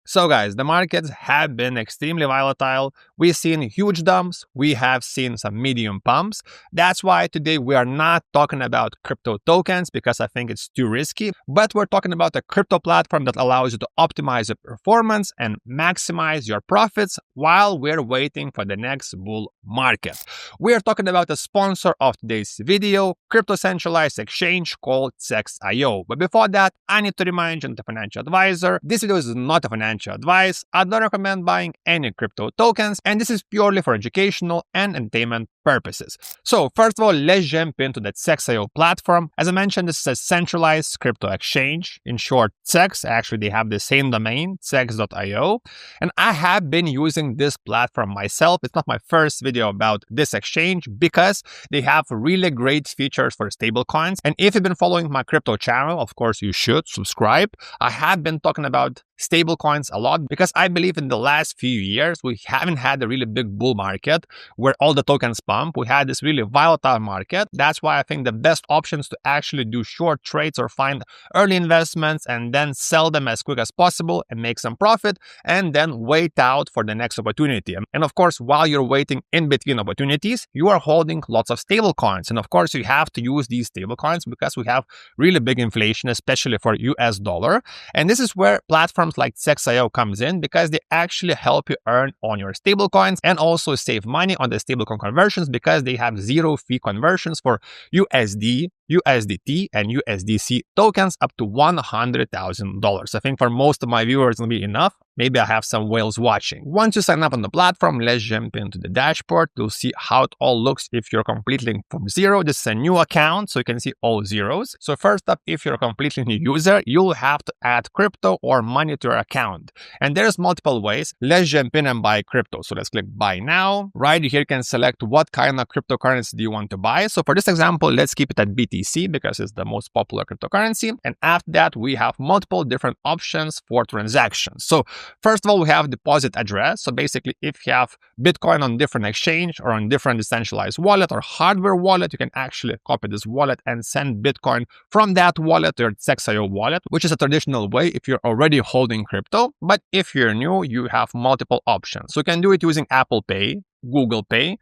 So guys, the markets have been extremely volatile. We've seen huge dumps. We have seen some medium pumps. That's why today we are not talking about crypto tokens because I think it's too risky, but we're talking about a crypto platform that allows you to optimize your performance and maximize your profits while we're waiting for the next bull market. We are talking about the sponsor of today's video, crypto centralized exchange called CEX.io. But before that, I need to remind you, I'm the financial advisor. This video is not a financial advice. I don't recommend buying any crypto tokens, and this is purely for educational and entertainment purposes. So first of all, let's jump into the CEX.io platform. As I mentioned, this is a centralized crypto exchange. In short, CEX. Actually, they have the same domain, cex.io. And I have been using this platform myself. It's not my first video about this exchange because they have really great features for stablecoins. And if you've been following my crypto channel, of course, you should subscribe. I have been talking about stablecoins a lot because I believe in the last few years, we haven't had a really big bull market where all the tokens pump. We had this really volatile market. That's why I think the best options to actually do short trades or find early investments and then sell them as quick as possible and make some profit and then wait out for the next opportunity. And of course, while you're waiting in between opportunities, you are holding lots of stablecoins. And of course, you have to use these stablecoins because we have really big inflation, especially for US dollar. And this is where platforms like CEX.io comes in because they actually help you earn on your stablecoins and also save money on the stablecoin conversions because they have zero fee conversions for USD, USDT, and USDC tokens up to $100,000. I think for most of my viewers it'll be enough. Maybe I have some whales watching. Once you sign up on the platform, let's jump into the dashboard. You'll see how it all looks if you're completely from zero. This is a new account, so you can see all zeros. So first up, if you're a completely new user, you'll have to add crypto or money to your account. And there's multiple ways. Let's jump in and buy crypto. So let's click buy now. Right here, you can select what kind of cryptocurrency do you want to buy. So for this example, let's keep it at BTC because it's the most popular cryptocurrency. And after that, we have multiple different options for transactions. So first of all, we have deposit address. So basically, if you have Bitcoin on different exchange or on different decentralized wallet or hardware wallet, you can actually copy this wallet and send Bitcoin from that wallet to your CEX.io wallet, which is a traditional way if you're already holding crypto. But if you're new, you have multiple options. So you can do it using Apple Pay, Google Pay,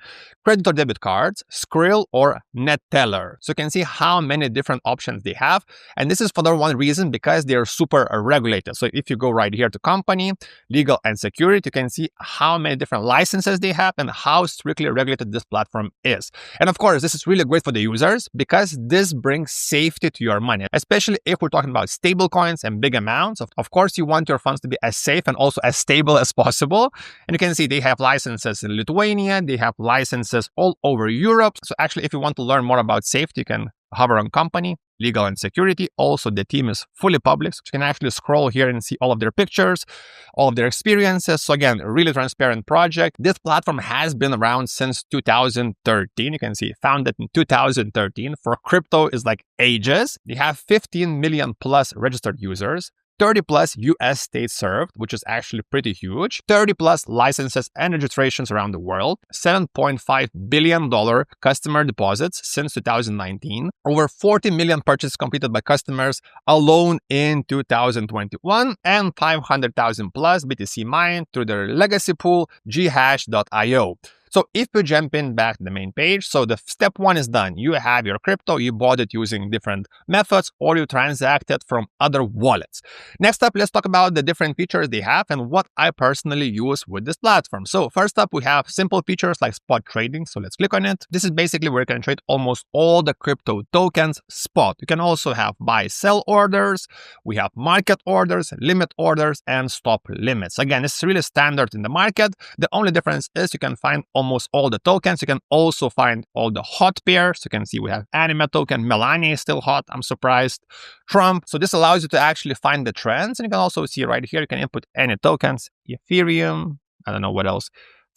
credit or debit cards, Skrill, or NetTeller. So you can see how many different options they have. And this is for the one reason because they are super regulated. So if you go right here to company, legal and security, you can see how many different licenses they have and how strictly regulated this platform is. And of course, this is really great for the users because this brings safety to your money, especially if we're talking about stable coins and big amounts. Of course, you want your funds to be as safe and also as stable as possible. And you can see they have licenses in Lithuania. They have licenses all over Europe. So actually, if you want to learn more about safety, you can hover on company, legal and security. Also, the team is fully public. So you can actually scroll here and see all of their pictures, all of their experiences. So again, a really transparent project. This platform has been around since 2013. You can see founded in 2013. For crypto is like ages. They have 15 million plus registered users. 30 plus US states served, which is actually pretty huge, 30 plus licenses and registrations around the world, $7.5 billion customer deposits since 2019, over 40 million purchases completed by customers alone in 2021, and 500,000 plus BTC mined through their legacy pool, ghash.io. So if you jump in back to the main page, so the step one is done. You have your crypto, you bought it using different methods, or you transacted from other wallets. Next up, let's talk about the different features they have and what I personally use with this platform. So first up, we have simple features like spot trading. So let's click on it. This is basically where you can trade almost all the crypto tokens spot. You can also have buy-sell orders. We have market orders, limit orders, and stop limits. Again, this is really standard in the market. The only difference is you can find almost all the tokens. You can also find all the hot pairs. You can see we have anime token. Melania is still hot. I'm surprised. Trump. So this allows you to actually find the trends. And you can also see right here, you can input any tokens. Ethereum. I don't know what else.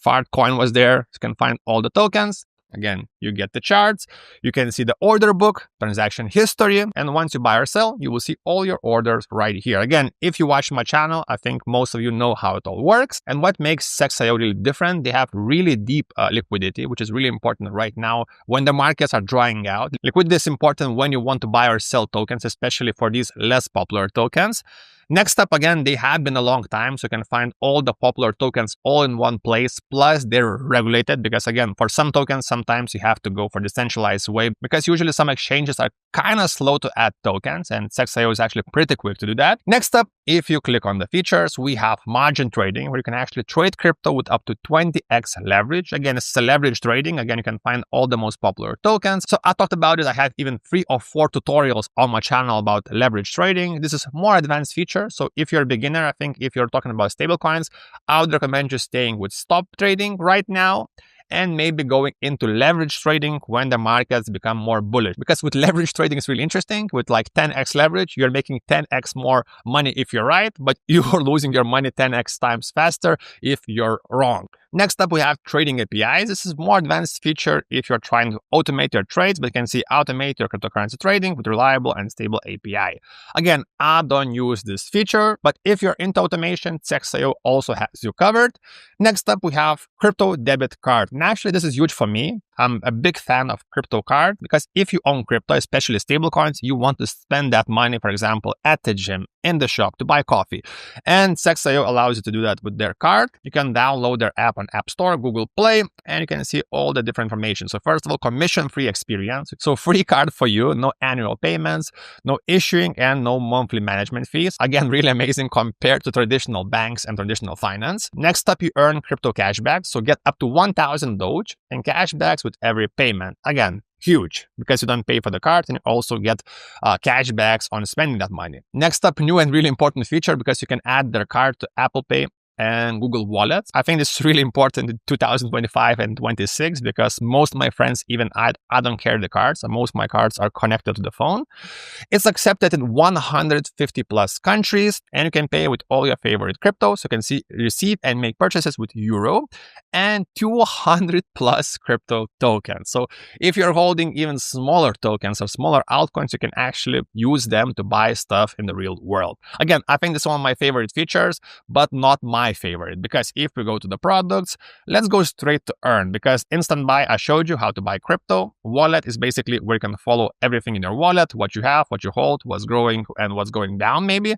Fartcoin was there. You can find all the tokens. Again, you get the charts, you can see the order book, transaction history, and once you buy or sell, you will see all your orders right here. Again, if you watch my channel, I think most of you know how it all works. And what makes CEX.io really different, they have really deep liquidity, which is really important right now when the markets are drying out. Liquidity is important when you want to buy or sell tokens, especially for these less popular tokens. Next up, again, they have been a long time, so you can find all the popular tokens all in one place. Plus, they're regulated because, again, for some tokens, sometimes you have to go for the centralized way because usually some exchanges are kind of slow to add tokens, and Sex.io is actually pretty quick to do that. Next up, if you click on the features, we have margin trading, where you can actually trade crypto with up to 20x leverage. Again, it's a leverage trading. Again, you can find all the most popular tokens. So I talked about it. I have even 3 or 4 tutorials on my channel about leverage trading. This is more advanced feature. So if you're a beginner, I think if you're talking about stablecoins, I would recommend you staying with stop trading right now and maybe going into leverage trading when the markets become more bullish. Because with leverage trading, it's really interesting. With like 10x leverage, you're making 10x more money if you're right, but you're losing your money 10x times faster if you're wrong. Next up, we have trading APIs. This is more advanced feature if you're trying to automate your trades, but you can see automate your cryptocurrency trading with reliable and stable API. Again, I don't use this feature, but if you're into automation, Sex.io also has you covered. Next up, we have crypto debit card. And actually, this is huge for me. I'm a big fan of crypto card because if you own crypto, especially stablecoins, you want to spend that money, for example, at the gym, in the shop, to buy coffee. And Sex.io allows you to do that with their card. You can download their app on App Store, Google Play, and you can see all the different information. So first of all, commission-free experience. So free card for you, no annual payments, no issuing, and no monthly management fees. Again, really amazing compared to traditional banks and traditional finance. Next up, you earn crypto cashback. So get up to 1,000 Doge and cashbacks with every payment. Again, huge because you don't pay for the card and you also get cashbacks on spending that money. Next up, new and really important feature because you can add their card to Apple Pay and Google Wallet. I think this is really important in 2025 and 26 because most of my friends, even I don't carry the cards. So most of my cards are connected to the phone. It's accepted in 150 plus countries and you can pay with all your favorite cryptos. You can see, receive and make purchases with Euro and 200 plus crypto tokens. So if you're holding even smaller tokens or smaller altcoins, you can actually use them to buy stuff in the real world. Again, I think this is one of my favorite features, but not my favorite, because if we go to the products, let's go straight to earn, because instant buy, I showed you how to buy crypto. Wallet is basically where you can follow everything in your wallet, what you have, what you hold, what's growing and what's going down maybe.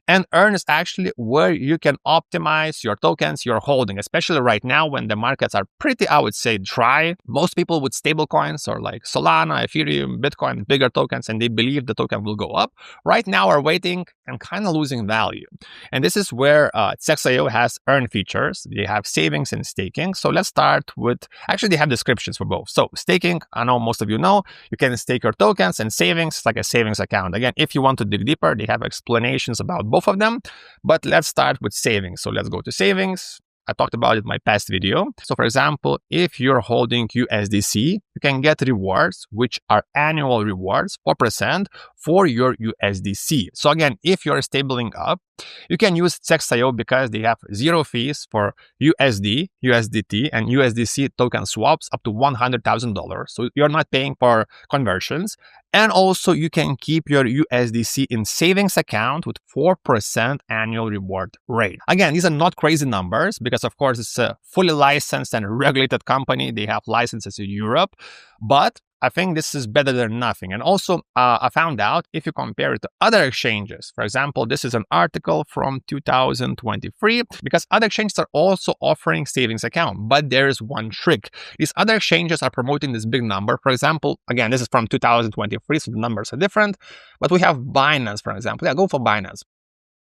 And earn is actually where you can optimize your tokens you're holding, especially right now when the markets are pretty, I would say, dry. Most people with stable coins or like Solana, Ethereum, Bitcoin, bigger tokens, and they believe the token will go up, right now are waiting and kind of losing value. And this is where Sex.io has earn features. They have savings and staking. So let's start with, actually they have descriptions for both. So staking, I know most of you know, you can stake your tokens, and savings, like a savings account. Again, if you want to dig deeper, they have explanations about both of them, but let's start with savings. So let's go to savings. I talked about it in my past video. So for example, if you're holding USDC, you can get rewards, which are annual rewards, 4% for your USDC. So again, if you're stabling up, you can use Sex.io because they have 0 fees for USD, USDT, and USDC token swaps up to $100,000. So you're not paying for conversions. And also you can keep your USDC in savings account with 4% annual reward rate. Again, these are not crazy numbers because of course it's a fully licensed and regulated company. They have licenses in Europe, but I think this is better than nothing. And also, I found out if you compare it to other exchanges, for example, this is an article from 2023, because other exchanges are also offering savings account, but there is one trick. These other exchanges are promoting this big number. For example, again, this is from 2023, so the numbers are different, but we have Binance, for example. Yeah, go for Binance.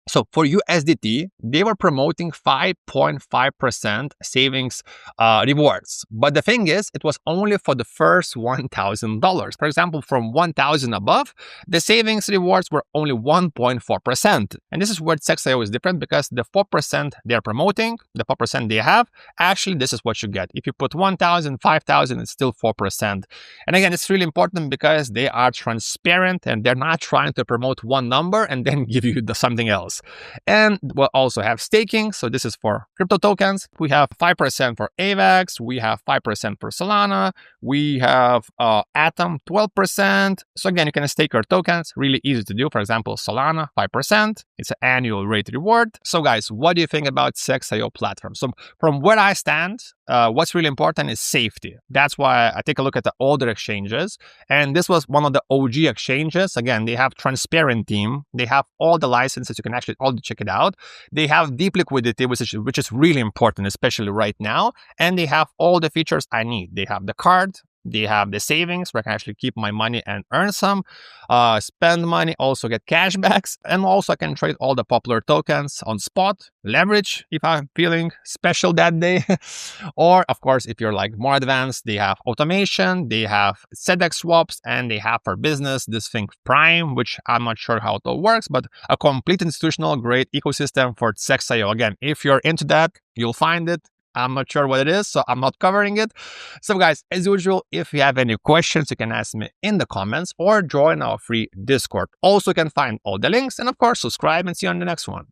So for USDT, they were promoting 5.5% savings rewards. But the thing is, it was only for the first $1,000. For example, from 1,000 above, the savings rewards were only 1.4%. And this is where Sex.io is different because the 4% they're promoting, the 4% they have, actually this is what you get. If you put 1,000, 5,000, it's still 4%. And again, it's really important because they are transparent and they're not trying to promote one number and then give you something else. And we'll also have staking. So this is for crypto tokens. We have 5% for AVAX. We have 5% for Solana. We have Atom, 12%. So again, you can stake your tokens. Really easy to do. For example, Solana, 5%. It's an annual rate reward. So guys, what do you think about Sex.io platform? So from where I stand, what's really important is safety. That's why I take a look at the older exchanges. And this was one of the OG exchanges. Again, they have transparent team. They have all the licenses. You can actually actually all check it out. They have deep liquidity, which is really important, especially right now. And they have all the features I need. They have the card. They have the savings where I can actually keep my money and earn some, spend money, also get cashbacks, and also I can trade all the popular tokens on spot, leverage if I'm feeling special that day. Or, of course, if you're like more advanced, they have automation, they have SEDEX swaps, and they have for business this thing Prime, which I'm not sure how it all works, but a complete institutional grade ecosystem for CEX.io. Again, if you're into that, you'll find it. I'm not sure what it is, so I'm not covering it. So guys, as usual, if you have any questions, you can ask me in the comments or join our free Discord. Also, you can find all the links and of course, subscribe and see you on the next one.